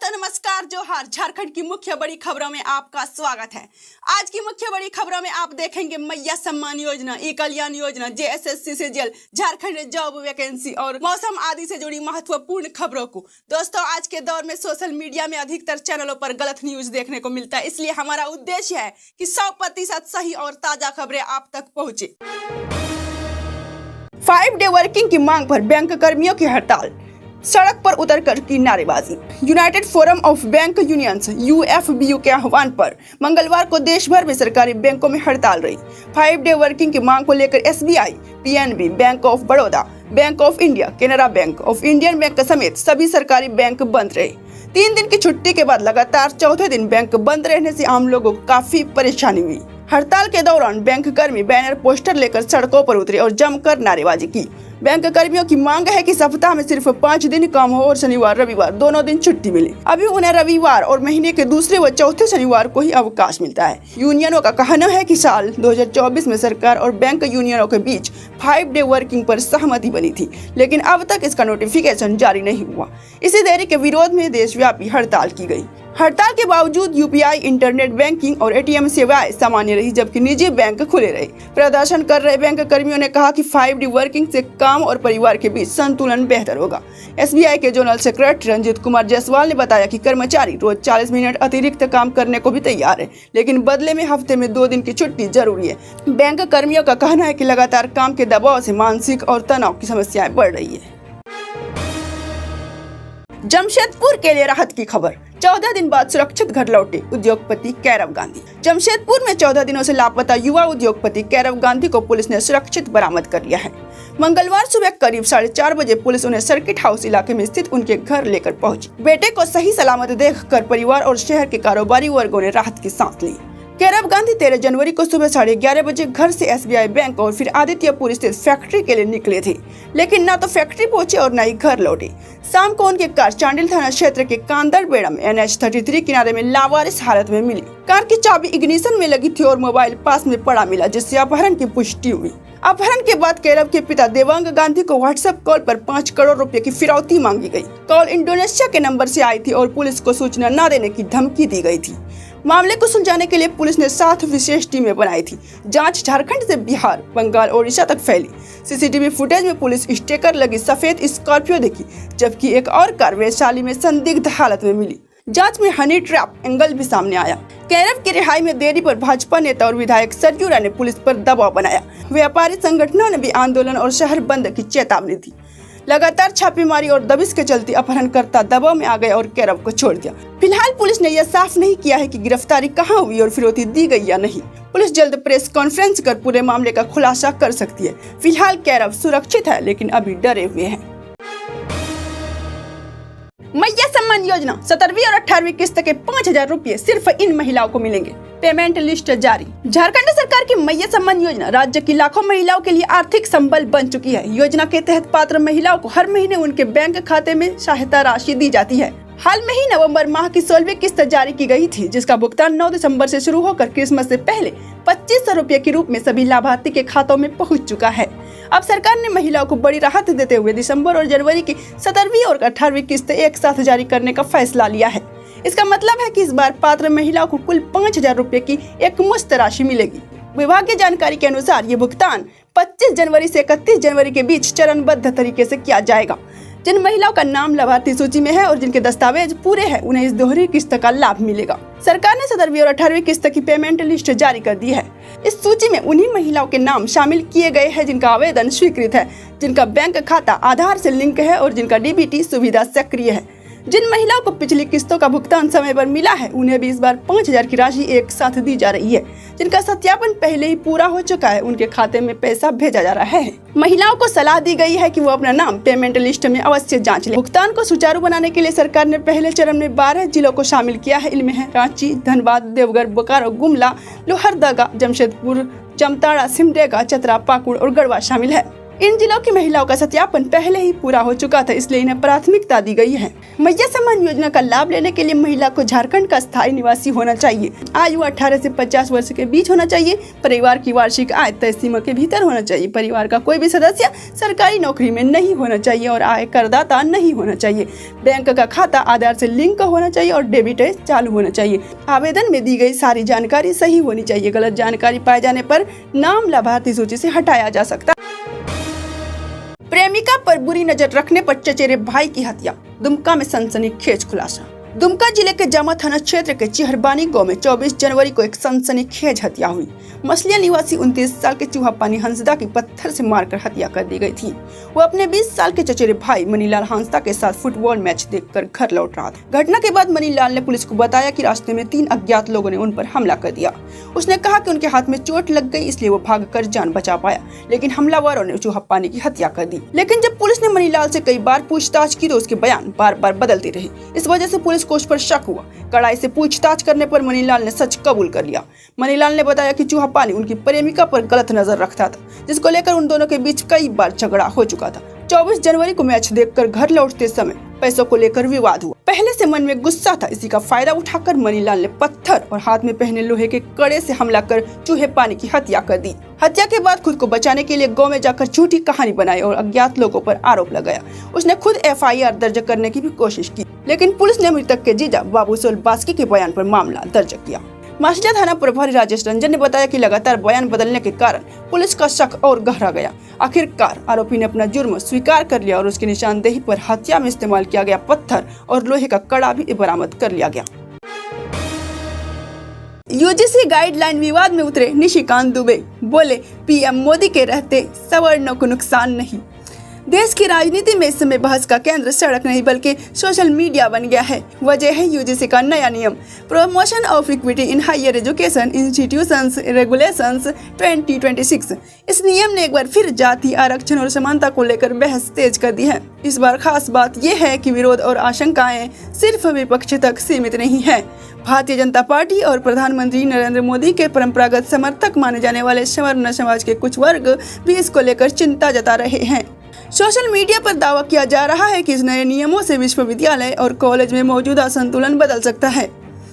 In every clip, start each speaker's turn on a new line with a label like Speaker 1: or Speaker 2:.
Speaker 1: तो नमस्कार, जोहार। झारखंड की मुख्य बड़ी खबरों में आपका स्वागत है। आज की मुख्य बड़ी खबरों में आप देखेंगे मैया सम्मान योजना, ई कल्याण योजना, जेएसएससी से जेल, झारखंड जॉब वैकेंसी और मौसम आदि से जुड़ी महत्वपूर्ण खबरों को। दोस्तों, आज के दौर में सोशल मीडिया में अधिकतर चैनलों पर गलत न्यूज देखने को मिलता है, इसलिए हमारा उद्देश्य है कि 100% सही और ताजा खबरें आप तक पहुँचे। 5 डे वर्किंग की मांग पर बैंक कर्मियों की हड़ताल, सड़क पर उतरकर की नारेबाजी। United forum of bank unions (UFBU) के आह्वान पर मंगलवार को देश भर में सरकारी बैंकों में हड़ताल रही। 5 डे वर्किंग की मांग को लेकर SBI, PNB, bank of Baroda, bank of India, Canara bank of Indian bank समेत सभी सरकारी बैंक बंद रहे। 3 दिन की छुट्टी के बाद लगातार चौथे दिन बैंक बंद रहने से आम लोगों को काफी परेशानी हुई। हड़ताल के दौरान बैंक कर्मी बैनर पोस्टर लेकर सड़कों पर उतरे और जमकर नारेबाजी की। बैंक कर्मियों की मांग है कि सप्ताह में सिर्फ 5 दिन काम हो और शनिवार रविवार दोनों दिन छुट्टी मिले। अभी उन्हें रविवार और महीने के दूसरे व चौथे शनिवार को ही अवकाश मिलता है। यूनियनों का कहना है कि साल 2024 में सरकार और बैंक यूनियनों के बीच 5 डे वर्किंग पर सहमति बनी थी, लेकिन अब तक इसका नोटिफिकेशन जारी नहीं हुआ। इसी देरी के विरोध में देशव्यापी हड़ताल की गई। हड़ताल के बावजूद यूपीआई, इंटरनेट बैंकिंग और एटीएम सेवाएं सामान्य रही, जबकि निजी बैंक खुले रहे। प्रदर्शन कर रहे बैंक कर्मियों ने कहा कि 5 डे वर्किंग से काम और परिवार के बीच संतुलन बेहतर होगा। एसबीआई के जनरल सेक्रेटरी रंजीत कुमार जायसवाल ने बताया कि कर्मचारी रोज 40 मिनट अतिरिक्त काम करने को भी तैयार है, लेकिन बदले में हफ्ते में 2 दिन की छुट्टी जरूरी है। बैंक कर्मियों का कहना है कि लगातार काम के दबाव से मानसिक और तनाव की समस्याएं बढ़ रही है। जमशेदपुर के लिए राहत की खबर, 14 दिन बाद सुरक्षित घर लौटे उद्योगपति कैरव गांधी। जमशेदपुर में 14 दिनों से लापता युवा उद्योगपति कैरव गांधी को पुलिस ने सुरक्षित बरामद कर लिया है। मंगलवार सुबह करीब 4:30 बजे पुलिस उन्हें सर्किट हाउस इलाके में स्थित उनके घर लेकर पहुंची। बेटे को सही सलामत देखकर परिवार और शहर के कारोबारी वर्गों ने राहत की सांस ली। कैरव गांधी 13 जनवरी को सुबह 11:30 बजे घर से एसबीआई बैंक और फिर आदित्यपुर स्थित फैक्ट्री के लिए निकले थे, लेकिन न तो फैक्ट्री पहुंचे और न ही घर लौटे। शाम को उनकी कार चांडिल थाना क्षेत्र के कांदरबेड़ा में NH-33 किनारे में लावारिस हालत में मिली। कार की चाबी इग्निशन में लगी थी और मोबाइल पास में पड़ा मिला, जिससे अपहरण की पुष्टि हुई। अपहरण के बाद कैरव के पिता देवांग गांधी को व्हाट्सएप कॉल पर 5 करोड़ रुपए की फिरौती मांगी गई। कॉल इंडोनेशिया के नंबर से आई थी और पुलिस को सूचना न देने की धमकी दी गई थी। मामले को सुलझाने के लिए पुलिस ने 7 विशेष टीमें बनाई थी। जांच झारखंड से बिहार, बंगाल, ओडिशा तक फैली। सीसीटीवी फुटेज में पुलिस स्टिकर लगी सफेद स्कॉर्पियो देखी, जबकि एक और कार वैशाली में संदिग्ध हालत में मिली। जांच में हनी ट्रैप एंगल भी सामने आया। कैरव की रिहाई में देरी पर भाजपा नेता और विधायक सरयू राय ने पुलिस पर दबाव बनाया। व्यापारी संगठनों ने भी आंदोलन और शहर बंद की चेतावनी दी। लगातार छापेमारी और दबिश के चलते अपहरणकर्ता दबाव में आ गए और कैरव को छोड़ दिया। फिलहाल पुलिस ने यह साफ नहीं किया है कि गिरफ्तारी कहां हुई और फिरौती दी गई या नहीं। पुलिस जल्द प्रेस कॉन्फ्रेंस कर पूरे मामले का खुलासा कर सकती है। फिलहाल कैरव सुरक्षित है, लेकिन अभी डरे हुए हैं। मैया सम्मान योजना 17वीं और 18वीं किस्त के 5,000 रुपए सिर्फ इन महिलाओं को मिलेंगे। पेमेंट लिस्ट जारी। झारखंड सरकार की मैया सम्मान योजना राज्य की लाखों महिलाओं के लिए आर्थिक संबल बन चुकी है। योजना के तहत पात्र महिलाओं को हर महीने उनके बैंक खाते में सहायता राशि दी जाती है। हाल में ही नवंबर माह की 16वीं किस्त जारी की गई थी, जिसका भुगतान 9 दिसंबर से शुरू होकर क्रिसमस से पहले 2500 रुपए के रूप में सभी लाभार्थी के खातों में पहुंच चुका है। अब सरकार ने महिलाओं को बड़ी राहत देते हुए दिसंबर और जनवरी की 17वीं और 18वीं किस्त एक साथ जारी करने का फैसला लिया है। इसका मतलब है कि इस बार पात्र महिलाओं को कुल 5,000 रुपए की एक मुश्त राशि मिलेगी। विभाग की जानकारी के अनुसार ये भुगतान 25 जनवरी से 31 जनवरी के बीच चरणबद्ध तरीके से किया जाएगा। जिन महिलाओं का नाम लाभार्थी सूची में है और जिनके दस्तावेज पूरे हैं, उन्हें इस दोहरी किस्त का लाभ मिलेगा। सरकार ने 17वीं और 18वीं किस्त की पेमेंट लिस्ट जारी कर दी है। इस सूची में उन्हीं महिलाओं के नाम शामिल किए गए हैं जिनका आवेदन स्वीकृत है, जिनका बैंक खाता आधार से लिंक है और जिनका डीबीटी सुविधा सक्रिय है। जिन महिलाओं को पिछली किस्तों का भुगतान समय पर मिला है, उन्हें भी इस बार 5,000 की राशि एक साथ दी जा रही है। जिनका सत्यापन पहले ही पूरा हो चुका है, उनके खाते में पैसा भेजा जा रहा है। महिलाओं को सलाह दी गई है कि वो अपना नाम पेमेंट लिस्ट में अवश्य जांच लें। भुगतान को सुचारू बनाने के लिए सरकार ने पहले चरण में 12 जिलों को शामिल किया है। इनमें है रांची, धनबाद, देवघर, बोकारो, गुमला, लोहरदगा, जमशेदपुर, जामताड़ा, सिमडेगा, चतरा, पाकुड़ और गढ़वा शामिल है। इन जिलों की महिलाओं का सत्यापन पहले ही पूरा हो चुका था, इसलिए इन्हें प्राथमिकता दी गई है। मैया सम्मान योजना का लाभ लेने के लिए महिला को झारखंड का स्थायी निवासी होना चाहिए, आयु 18 से 50 वर्ष के बीच होना चाहिए, परिवार की वार्षिक आय तय सीमा के भीतर होना चाहिए, परिवार का कोई भी सदस्य सरकारी नौकरी में नहीं होना चाहिए और आय करदाता नहीं होना चाहिए, बैंक का खाता आधार से लिंक होना चाहिए और डेबिट चालू होना चाहिए। आवेदन में दी गई सारी जानकारी सही होनी चाहिए। गलत जानकारी पाए जाने पर नाम लाभार्थी सूची से हटाया जा सकता है। प्रेमिका पर बुरी नजर रखने पर चचेरे भाई की हत्या, दुमका में सनसनीखेज खुलासा। दुमका जिले के जामा थाना क्षेत्र के चिहरबानी गांव में 24 जनवरी को एक सनसनीखेज हत्या हुई। मसलिया निवासी 29 साल के चूहापानी हंसदा की पत्थर से मारकर हत्या कर दी गई थी। वो अपने 20 साल के चचेरे भाई मनीलाल हंसदा के साथ फुटबॉल मैच देखकर घर लौट रहा था। घटना के बाद मनीलाल ने पुलिस को बताया कि रास्ते में 3 अज्ञात लोगों ने उन पर हमला कर दिया। उसने कहा कि उनके हाथ में चोट लग गई, इसलिए वो भागकर जान बचा पाया, लेकिन हमलावरों ने चूहापानी की हत्या कर दी। लेकिन जब पुलिस ने मनीलाल से कई बार पूछताछ की तो उसके बयान बार बार बदलते रहे। इस वजह से पुलिस को उस पर शक हुआ। कड़ाई से पूछताछ करने पर मनीलाल ने सच कबूल कर लिया। मनीलाल ने बताया कि चूहापानी उनकी प्रेमिका पर गलत नजर रखता था, जिसको लेकर उन दोनों के बीच कई बार झगड़ा हो चुका था। 24 जनवरी को मैच देखकर घर लौटते समय पैसों को लेकर विवाद हुआ। पहले से मन में गुस्सा था, इसी का फायदा उठाकर मनीलाल ने पत्थर और हाथ में पहने लोहे के कड़े से हमला कर चूहेपानी की हत्या कर दी। हत्या के बाद खुद को बचाने के लिए गांव में जाकर झूठी कहानी बनाई और अज्ञात लोगों पर आरोप लगाया। उसने खुद FIR दर्ज करने की भी कोशिश की, लेकिन पुलिस ने मृतक के जीजा बाबू सोलबास्की के बयान पर मामला दर्ज किया। मासिया थाना प्रभारी राजेश रंजन ने बताया कि लगातार बयान बदलने के कारण पुलिस का शक और गहरा गया। आखिरकार आरोपी ने अपना जुर्म स्वीकार कर लिया और उसकी निशानदेही पर हत्या में इस्तेमाल किया गया पत्थर और लोहे का कड़ा भी बरामद कर लिया गया। UGC गाइडलाइन विवाद में उतरे निशिकांत दुबे, बोले PM मोदी के रहते सवर्णों को नुकसान नहीं। देश की राजनीति में इस समय बहस का केंद्र सड़क नहीं बल्कि सोशल मीडिया बन गया है। वजह है UGC का नया नियम promotion of equity in higher education institutions regulations 2026। इस नियम ने एक बार फिर जाति आरक्षण और समानता को लेकर बहस तेज कर दी है। इस बार खास बात यह है कि विरोध और आशंकाएं सिर्फ विपक्ष तक सीमित नहीं है। भारतीय जनता पार्टी और प्रधानमंत्री नरेंद्र मोदी के परंपरागत समर्थक माने जाने वाले सवर्ण समाज के कुछ वर्ग भी इसको लेकर चिंता जता रहे हैं। सोशल मीडिया पर दावा किया जा रहा है कि इस नए नियमों से विश्वविद्यालय और कॉलेज में मौजूदा संतुलन बदल सकता है।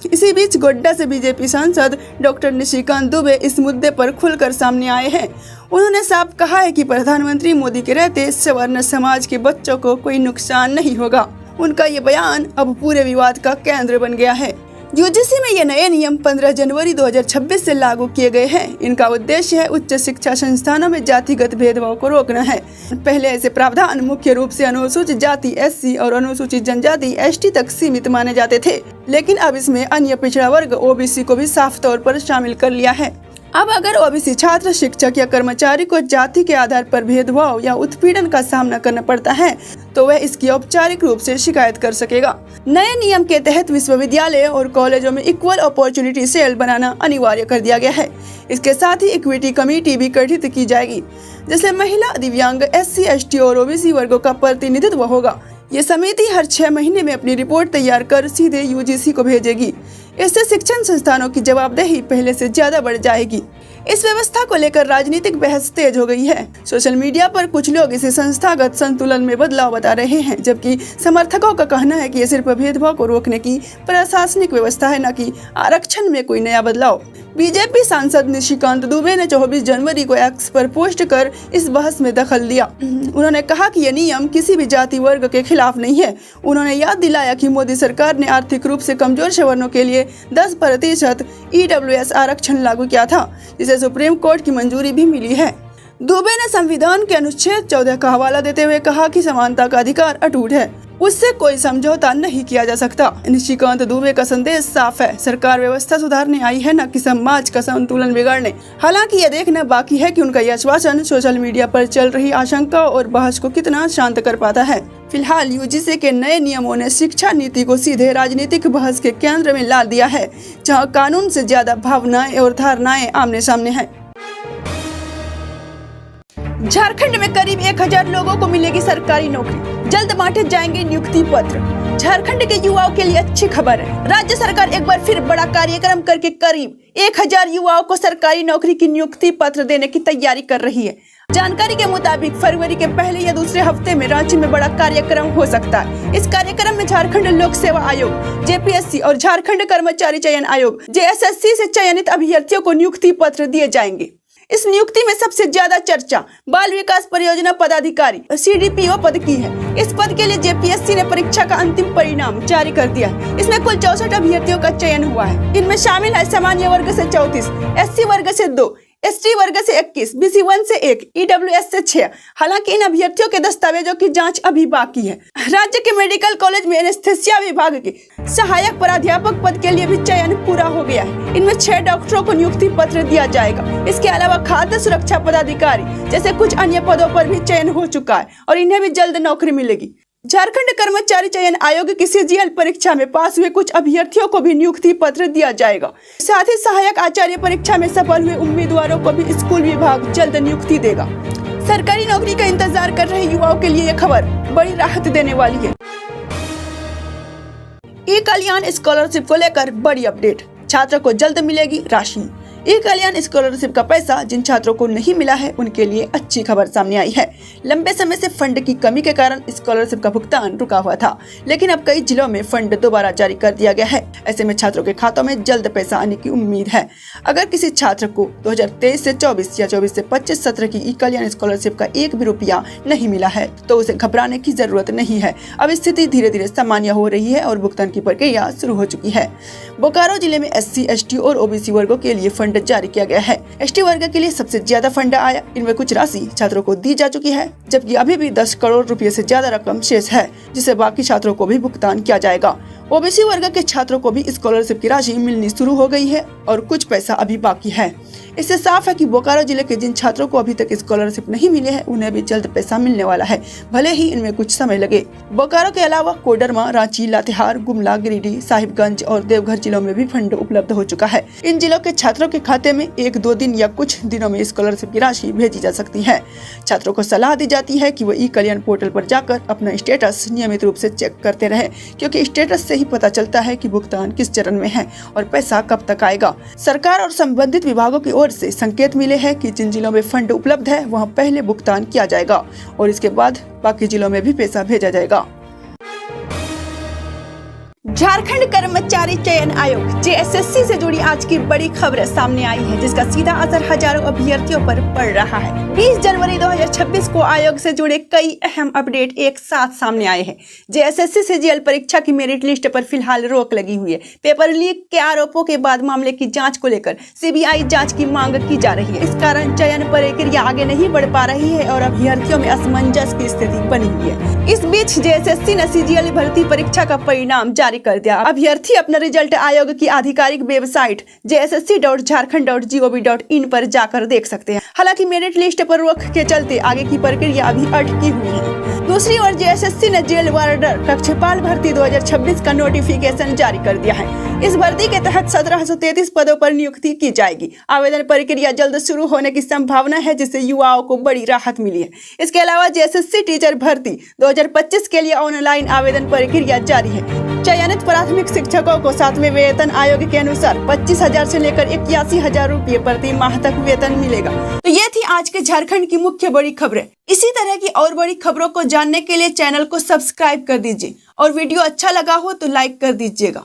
Speaker 1: इसी बीच गोड्डा से बीजेपी सांसद डॉक्टर निशिकांत दुबे इस मुद्दे पर खुलकर सामने आए हैं। उन्होंने साफ कहा है कि प्रधानमंत्री मोदी के रहते सवर्ण समाज के बच्चों को कोई नुकसान नहीं होगा। उनका ये बयान अब पूरे विवाद का केंद्र बन गया है। UGC में ये नए नियम 15 जनवरी 2026 से लागू किए गए हैं। इनका उद्देश्य है उच्च शिक्षा संस्थानों में जातिगत भेदभाव को रोकना है। पहले ऐसे प्रावधान मुख्य रूप से अनुसूचित जाति SC और अनुसूचित जनजाति ST तक सीमित माने जाते थे, लेकिन अब इसमें अन्य पिछड़ा वर्ग OBC को भी साफ तौर पर शामिल कर लिया है। अब अगर OBC छात्र, शिक्षक या कर्मचारी को जाति के आधार पर भेदभाव या उत्पीड़न का सामना करना पड़ता है तो वह इसकी औपचारिक रूप से शिकायत कर सकेगा। नए नियम के तहत विश्वविद्यालय और कॉलेजों में इक्वल अपॉर्चुनिटी सेल बनाना अनिवार्य कर दिया गया है। इसके साथ ही इक्विटी कमेटी भी गठित की जाएगी, जिससे महिला, दिव्यांग, SC, ST और OBC वर्गों का प्रतिनिधित्व होगा। ये समिति हर 6 महीने में अपनी रिपोर्ट तैयार कर सीधे UGC को भेजेगी। इससे शिक्षण संस्थानों की जवाबदेही पहले से ज्यादा बढ़ जाएगी। इस व्यवस्था को लेकर राजनीतिक बहस तेज हो गई है। सोशल मीडिया पर कुछ लोग इसे संस्थागत संतुलन में बदलाव बता रहे हैं, जबकि समर्थकों का कहना है कि ये सिर्फ भेदभाव को रोकने की प्रशासनिक व्यवस्था है, न कि आरक्षण में कोई नया बदलाव। बीजेपी सांसद निशिकांत दुबे ने 24 जनवरी को X पर पोस्ट कर इस बहस में दखल दिया। उन्होंने कहा कि यह नियम किसी भी जाति वर्ग के खिलाफ नहीं है। उन्होंने याद दिलाया कि मोदी सरकार ने आर्थिक रूप से कमजोर सवर्णों के लिए 10% EWS आरक्षण लागू किया था, जिसे सुप्रीम कोर्ट की मंजूरी भी मिली है। दुबे ने संविधान के अनुच्छेद 14 का हवाला देते हुए कहा कि समानता का अधिकार अटूट है, उससे कोई समझौता नहीं किया जा सकता। निशिकांत दुबे का संदेश साफ है, सरकार व्यवस्था सुधारने आई है, न कि समाज का संतुलन बिगाड़ने। हालांकि यह देखना बाकी है कि उनका यह आश्वासन सोशल मीडिया पर चल रही आशंका और बहस को कितना शांत कर पाता है। फिलहाल UGC के नए नियमों ने शिक्षा नीति को सीधे राजनीतिक बहस के केंद्र में ला दिया है, जहां कानून से ज्यादा भावनाएं और धारणाएं आमने सामने हैं। झारखंड में करीब 1000 लोगों को मिलेगी सरकारी नौकरी, जल्द बांटे जाएंगे नियुक्ति पत्र। झारखंड के युवाओं के लिए अच्छी खबर है। राज्य सरकार एक बार फिर बड़ा कार्यक्रम करके करीब 1000 युवाओं को सरकारी नौकरी की नियुक्ति पत्र देने की तैयारी कर रही है। जानकारी के मुताबिक फरवरी के पहले या दूसरे हफ्ते में रांची में बड़ा कार्यक्रम हो सकता है। इस कार्यक्रम में झारखंड लोक सेवा आयोग जेपीएससी और झारखंड कर्मचारी चयन आयोग जेएसएससी से चयनित अभ्यर्थियों को नियुक्ति पत्र दिए जाएंगे। इस नियुक्ति में सबसे ज्यादा चर्चा बाल विकास परियोजना पदाधिकारी CDPO पद की है। इस पद के लिए जेपीएससी ने परीक्षा का अंतिम परिणाम जारी कर दिया है। इसमें कुल 64 अभ्यर्थियों का चयन हुआ है। इनमें शामिल है सामान्य वर्ग से 34, SC वर्ग से 2, ST वर्ग से 21, BC 1 से 1, EWS से 6। हालांकि इन अभ्यर्थियों के दस्तावेजों की जांच अभी बाकी है। राज्य के मेडिकल कॉलेज में एनेस्थेसिया विभाग के सहायक प्राध्यापक पद के लिए भी चयन पूरा हो गया है। इनमें 6 डॉक्टरों को नियुक्ति पत्र दिया जाएगा। इसके अलावा खाद्य सुरक्षा पदाधिकारी जैसे कुछ अन्य पदों पर भी चयन हो चुका है और इन्हें भी जल्द नौकरी मिलेगी। झारखंड कर्मचारी चयन आयोग की CGL परीक्षा में पास हुए कुछ अभ्यर्थियों को भी नियुक्ति पत्र दिया जाएगा। साथ ही सहायक आचार्य परीक्षा में सफल हुए उम्मीदवारों को भी स्कूल विभाग जल्द नियुक्ति देगा। सरकारी नौकरी का इंतजार कर रहे युवाओं के लिए यह खबर बड़ी राहत देने वाली है। ई-कल्याण स्कॉलरशिप को लेकर बड़ी अपडेट, छात्रों को जल्द मिलेगी राशि। ई-कल्याण स्कॉलरशिप का पैसा जिन छात्रों को नहीं मिला है उनके लिए अच्छी खबर सामने आई है। लंबे समय से फंड की कमी के कारण स्कॉलरशिप का भुगतान रुका हुआ था, लेकिन अब कई जिलों में फंड दोबारा जारी कर दिया गया है। ऐसे में छात्रों के खातों में जल्द पैसा आने की उम्मीद है। अगर किसी छात्र को 2023 से 24 या 24 से 25 सत्र की ई-कल्याण स्कॉलरशिप का एक भी रुपया नहीं मिला है तो उसे घबराने की जरूरत नहीं है। अब स्थिति धीरे धीरे सामान्य हो रही है और भुगतान की प्रक्रिया शुरू हो चुकी है। बोकारो जिले में SC, ST और OBC वर्गों के लिए फंड जारी किया गया है। ST वर्ग के लिए सबसे ज्यादा फंड आया। इनमें कुछ राशि छात्रों को दी जा चुकी है, जबकि अभी भी 10 करोड़ रुपए से ज्यादा रकम शेष है, जिसे बाकी छात्रों को भी भुगतान किया जाएगा। OBC वर्ग के छात्रों को भी स्कॉलरशिप की राशि मिलनी शुरू हो गई है और कुछ पैसा अभी बाकी है। इससे साफ है कि बोकारो जिले के जिन छात्रों को अभी तक स्कॉलरशिप नहीं मिले है उन्हें भी जल्द पैसा मिलने वाला है, भले ही इनमें कुछ समय लगे। बोकारो के अलावा कोडरमा, रांची, लातेहार, गुमला, गिरिडीह, साहिबगंज और देवघर जिलों में भी फंड उपलब्ध हो चुका है। इन जिलों के छात्रों के खाते में 1-2 दिन या कुछ दिनों में स्कॉलरशिप की राशि भेजी जा सकती है। छात्रों को सलाह दी जाती है कि वो ई-कल्याण पोर्टल पर जाकर अपना स्टेटस नियमित रूप से चेक करते रहे, क्योंकि स्टेटस से ही पता चलता है कि भुगतान किस चरण में है और पैसा कब तक आएगा। सरकार और संबंधित विभागों की ओर से संकेत मिले हैं कि जिन जिलों में फंड उपलब्ध है वहां पहले भुगतान किया जाएगा और इसके बाद बाकी जिलों में भी पैसा भेजा जाएगा। झारखंड कर्मचारी चयन आयोग जेएसएससी से जुड़ी आज की बड़ी खबर सामने आई है, जिसका सीधा असर हजारों अभ्यर्थियों पर पड़ रहा है। 20 जनवरी 2026 को आयोग से जुड़े कई अहम अपडेट एक साथ सामने आए हैं। जेएसएससी CGL परीक्षा की मेरिट लिस्ट पर फिलहाल रोक लगी हुई है। पेपर लीक के आरोपों के बाद मामले की जांच को लेकर CBI जांच की मांग की जा रही है। इस कारण चयन प्रक्रिया आगे नहीं बढ़ पा रही है और अभ्यर्थियों में असमंजस की स्थिति बनी हुई है। इस बीच जेएसएससी ने CGL भर्ती परीक्षा का परिणाम जारी कर दिया। अभ्यर्थी अपना रिजल्ट आयोग की आधिकारिक वेबसाइट jssc.jharkhand.gov.in पर जाकर देख सकते हैं। हालांकि मेरिट लिस्ट पर रोक के चलते आगे की प्रक्रिया अभी अटकी हुई है। दूसरी ओर जेएसएससी ने जेल वार्डर कक्षपाल भर्ती 2026 का नोटिफिकेशन जारी कर दिया है। इस भर्ती के तहत 1733 पदों पर नियुक्ति की जाएगी। आवेदन प्रक्रिया जल्द शुरू होने की संभावना है, जिससे युवाओं को बड़ी राहत मिली है। इसके अलावा जेएसएससी टीचर भर्ती 2025 के लिए ऑनलाइन आवेदन प्रक्रिया जारी है। चयनित प्राथमिक शिक्षकों को 7वें वेतन आयोग के अनुसार 25,000 से लेकर 81,000 रुपये प्रति माह तक वेतन मिलेगा। तो ये थी आज के झारखंड की मुख्य बड़ी खबरें। इसी तरह की और बड़ी खबरों को जानने के लिए चैनल को सब्सक्राइब कर दीजिए और वीडियो अच्छा लगा हो तो लाइक कर दीजिएगा।